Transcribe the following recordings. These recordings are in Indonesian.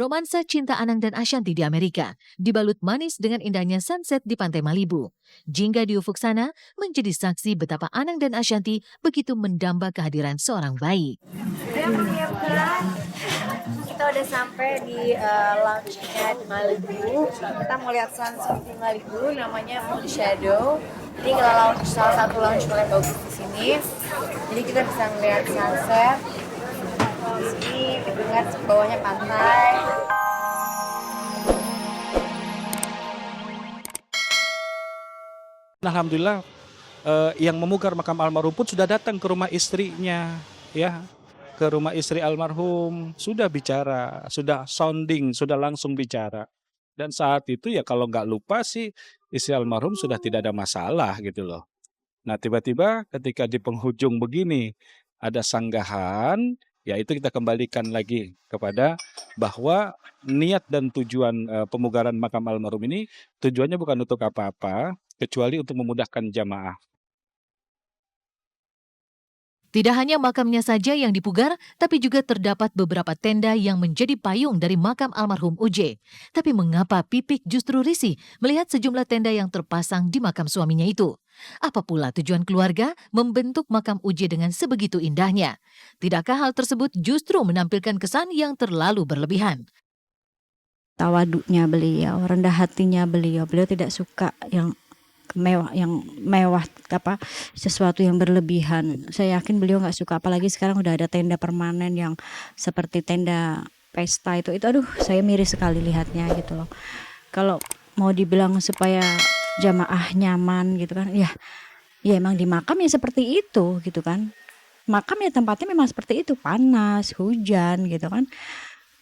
Romansa cinta Anang dan Ashanti di Amerika dibalut manis dengan indahnya sunset di pantai Malibu. Jingga di ufuk sana menjadi saksi betapa Anang dan Ashanti begitu mendamba kehadiran seorang bayi. Ya pemirsa, kita udah sampai di lounge-nya di Malibu. Kita mau lihat sunset di Malibu, namanya Moon Shadow. Jadi salah satu lounge paling bagus di sini. Jadi kita bisa melihat sunset. Di sini dengar bawahnya pantai. Alhamdulillah yang memugar makam almarhum pun sudah datang ke rumah istrinya, ya, ke rumah istri almarhum, sudah bicara, sudah sounding, sudah langsung bicara. Dan saat itu ya kalau nggak lupa sih istri almarhum sudah tidak ada masalah gitu loh. Nah tiba-tiba ketika di penghujung begini ada sanggahan, ya itu kita kembalikan lagi kepada bahwa niat dan tujuan pemugaran makam almarhum ini tujuannya bukan untuk apa-apa kecuali untuk memudahkan jamaah. Tidak hanya makamnya saja yang dipugar, tapi juga terdapat beberapa tenda yang menjadi payung dari makam almarhum UJ. Tapi mengapa Pipik justru risih melihat sejumlah tenda yang terpasang di makam suaminya itu? Apa pula tujuan keluarga membentuk makam UJ dengan sebegitu indahnya? Tidakkah hal tersebut justru menampilkan kesan yang terlalu berlebihan? Tawaduknya beliau, rendah hatinya beliau tidak suka yang mewah sesuatu yang berlebihan. Saya yakin beliau nggak suka, apalagi sekarang udah ada tenda permanen yang seperti tenda pesta itu aduh saya miris sekali lihatnya gitu loh. Kalau mau dibilang supaya jamaah nyaman gitu kan, ya emang di makam ya seperti itu gitu kan. Makam ya tempatnya memang seperti itu, panas, hujan gitu kan.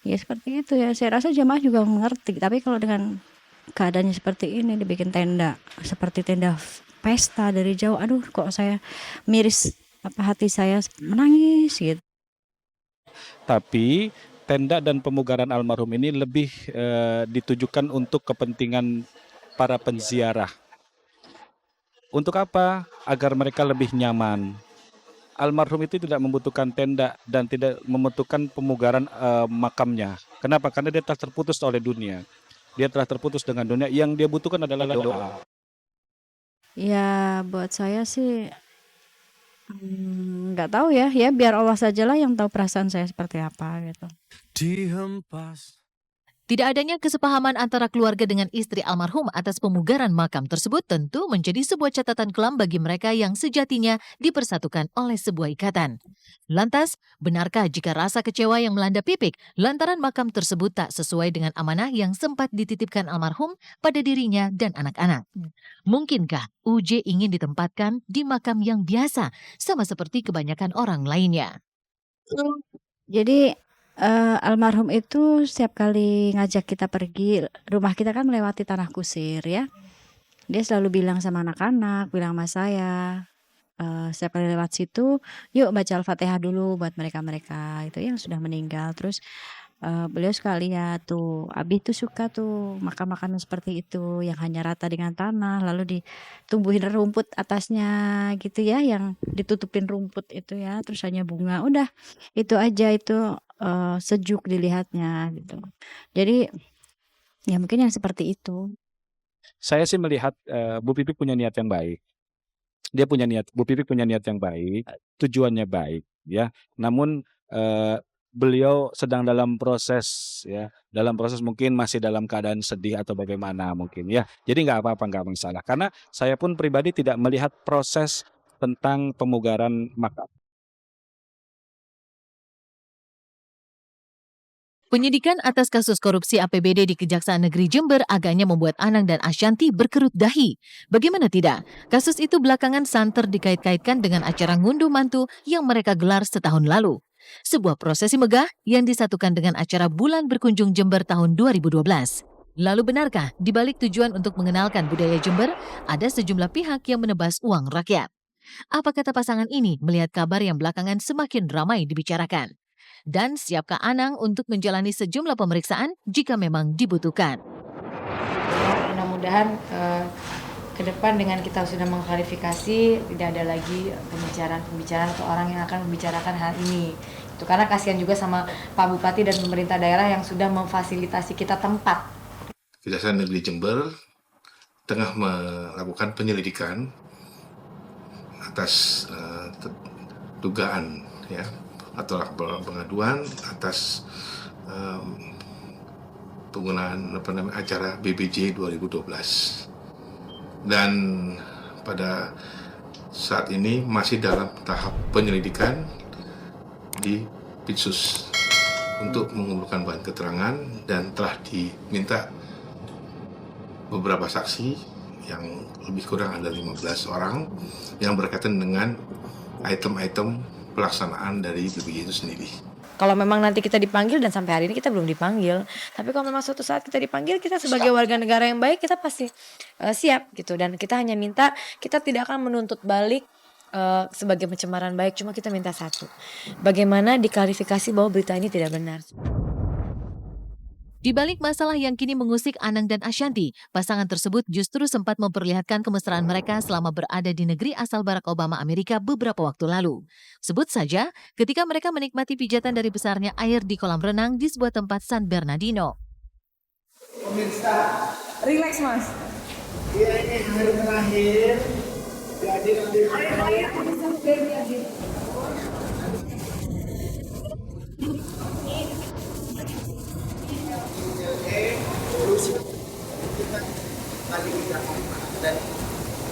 Ya seperti itu ya, saya rasa jamaah juga mengerti. Tapi kalau dengan keadaannya seperti ini dibikin tenda seperti tenda pesta dari jauh, aduh kok saya miris, hati saya menangis gitu. Tapi tenda dan pemugaran almarhum ini lebih ditujukan untuk kepentingan para penziarah. Untuk apa? Agar mereka lebih nyaman. Almarhum itu tidak membutuhkan tenda dan tidak membutuhkan pemugaran makamnya. Kenapa? Karena dia telah terputus oleh dunia. Dia telah terputus dengan dunia, yang dia butuhkan adalah doa. Ya buat saya sih nggak tahu ya biar Allah sajalah yang tahu perasaan saya seperti apa gitu. Dihempas. Tidak adanya kesepahaman antara keluarga dengan istri almarhum atas pemugaran makam tersebut tentu menjadi sebuah catatan kelam bagi mereka yang sejatinya dipersatukan oleh sebuah ikatan. Lantas, benarkah jika rasa kecewa yang melanda Pipik lantaran makam tersebut tak sesuai dengan amanah yang sempat dititipkan almarhum pada dirinya dan anak-anak? Mungkinkah UJ ingin ditempatkan di makam yang biasa, sama seperti kebanyakan orang lainnya? Jadi almarhum itu setiap kali ngajak kita pergi, rumah kita kan melewati tanah kusir ya. Dia selalu bilang sama anak-anak, bilang sama saya, setiap kali lewat situ, yuk baca Al-Fatihah dulu buat mereka-mereka itu yang sudah meninggal. Terus beliau suka lihat tuh, Abi tuh suka tuh makan makanan seperti itu yang hanya rata dengan tanah, lalu ditumbuhin rumput atasnya gitu ya, yang ditutupin rumput itu ya, terus hanya bunga. Udah itu aja, itu sejuk dilihatnya gitu. Jadi ya mungkin yang seperti itu. Saya sih melihat Bu Pipik punya niat yang baik. Bu Pipik punya niat yang baik, tujuannya baik, ya. Namun beliau sedang dalam proses, ya. Dalam proses mungkin masih dalam keadaan sedih atau bagaimana mungkin, ya. Jadi nggak apa-apa, nggak masalah. Karena saya pun pribadi tidak melihat proses tentang pemugaran makam. Penyidikan atas kasus korupsi APBD di Kejaksaan Negeri Jember agaknya membuat Anang dan Ashanti berkerut dahi. Bagaimana tidak? Kasus itu belakangan santer dikait-kaitkan dengan acara ngunduh mantu yang mereka gelar setahun lalu. Sebuah prosesi megah yang disatukan dengan acara Bulan Berkunjung Jember tahun 2012. Lalu benarkah di balik tujuan untuk mengenalkan budaya Jember, ada sejumlah pihak yang menebas uang rakyat? Apa kata pasangan ini melihat kabar yang belakangan semakin ramai dibicarakan? Dan siapkah Anang untuk menjalani sejumlah pemeriksaan jika memang dibutuhkan? Mudah-mudahan ke depan dengan kita sudah mengklarifikasi, tidak ada lagi pembicaraan atau orang yang akan membicarakan hal ini. Itu karena kasihan juga sama Pak Bupati dan pemerintah daerah yang sudah memfasilitasi kita tempat. Kejaksaan Negeri Jember tengah melakukan penyelidikan atas dugaan ya atau pengaduan atas penggunaan acara BBJ 2012. Dan pada saat ini masih dalam tahap penyelidikan di Pitsus untuk mengumpulkan bahan keterangan dan telah diminta beberapa saksi yang lebih kurang ada 15 orang yang berkaitan dengan item-item pelaksanaan dari BBJ itu sendiri. Kalau memang nanti kita dipanggil, dan sampai hari ini kita belum dipanggil, tapi kalau memang suatu saat kita dipanggil, kita sebagai warga negara yang baik, kita pasti siap gitu. Dan kita hanya minta, kita tidak akan menuntut balik sebagai pencemaran baik, cuma kita minta satu, bagaimana diklarifikasi bahwa berita ini tidak benar. Di balik masalah yang kini mengusik Anang dan Ashanti, pasangan tersebut justru sempat memperlihatkan kemesraan mereka selama berada di negeri asal Barack Obama Amerika beberapa waktu lalu. Sebut saja ketika mereka menikmati pijatan dari besarnya air di kolam renang di sebuah tempat San Bernardino. Pemirsa, Relax mas. ya ini hari terakhir. Jadi nanti terus kita lagi di Jakarta dan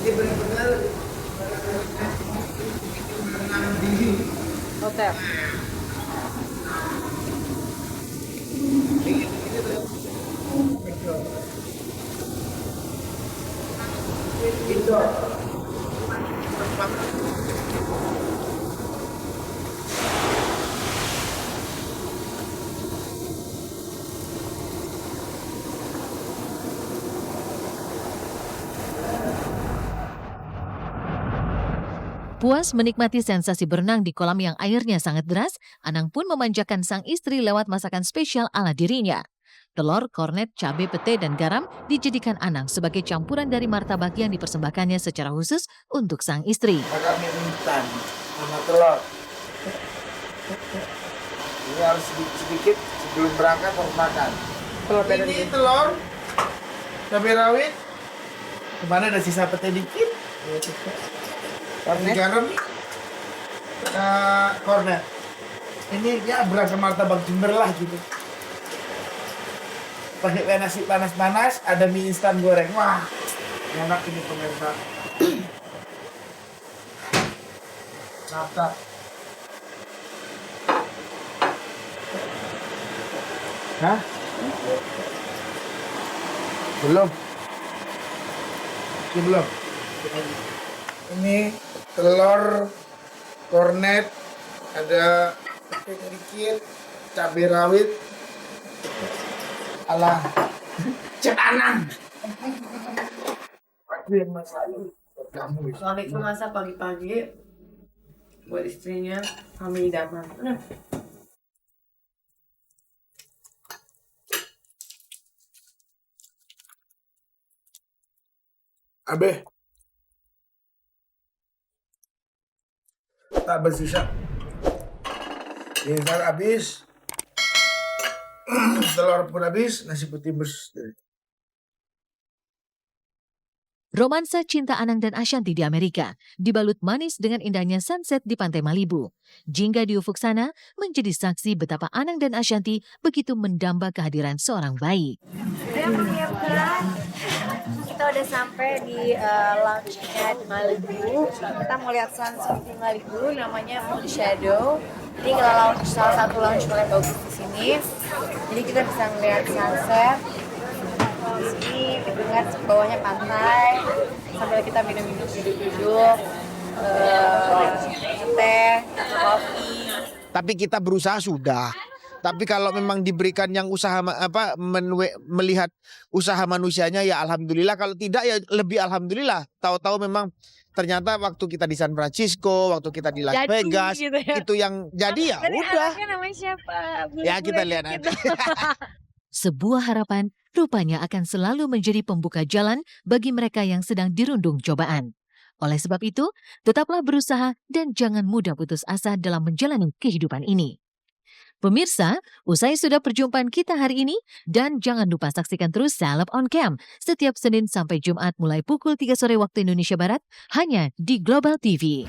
ini benar-benar berenang di Hotel. indoor. Puas menikmati sensasi berenang di kolam yang airnya sangat deras, Anang pun memanjakan sang istri lewat masakan spesial ala dirinya. Telur, kornet, cabai, pete, dan garam dijadikan Anang sebagai campuran dari martabak yang dipersembahkannya secara khusus untuk sang istri. Makan mie instan sama telur. Ini harus sedikit sebelum berangkat harus makan. Ini telur, cabai rawit. Kemana ada sisa pete dikit? Kasih garam, kornet. Ini ya beragam martabak Jember lah gitu. Pakai nasi panas-panas, ada mie instan goreng. Wah, enak ini pemirsa. Mantap. Hah? Belum. Ini belum. Ini telur, kornet, ada dikit, cabai rawit, ala Cep Anang. Soalnya itu masa pagi-pagi buat istrinya kami idaman. Abe. Tak bersisa. Instan habis. Telur pun habis, nasi putih bers. Romansa cinta Anang dan Ashanti di Amerika dibalut manis dengan indahnya sunset di pantai Malibu. Jingga di ufuk sana menjadi saksi betapa Anang dan Ashanti begitu mendamba kehadiran seorang bayi. Kita udah sampai di lounge-nya di Malibu. Kita mau lihat sunset di Malibu, namanya Moon Shadow. Ini salah satu lounge paling bagus di sini. Jadi kita bisa melihat sunset. Di sini dengar bawahnya pantai, sambil kita minum-minum duduk-duduk, teh atau kopi. Tapi kita berusaha sudah. Tapi kalau memang diberikan yang usaha melihat usaha manusianya ya alhamdulillah, kalau tidak ya lebih alhamdulillah. Tahu-tahu memang ternyata waktu kita di San Francisco, waktu kita di Las Vegas gitu ya. itu yang jadi ya udah. Anaknya namanya siapa? Ya kita lihat nanti. Sebuah harapan rupanya akan selalu menjadi pembuka jalan bagi mereka yang sedang dirundung cobaan. Oleh sebab itu, tetaplah berusaha dan jangan mudah putus asa dalam menjalani kehidupan ini. Pemirsa, usai sudah perjumpaan kita hari ini dan jangan lupa saksikan terus Celeb on Cam setiap Senin sampai Jumat mulai pukul 3 sore waktu Indonesia Barat hanya di Global TV.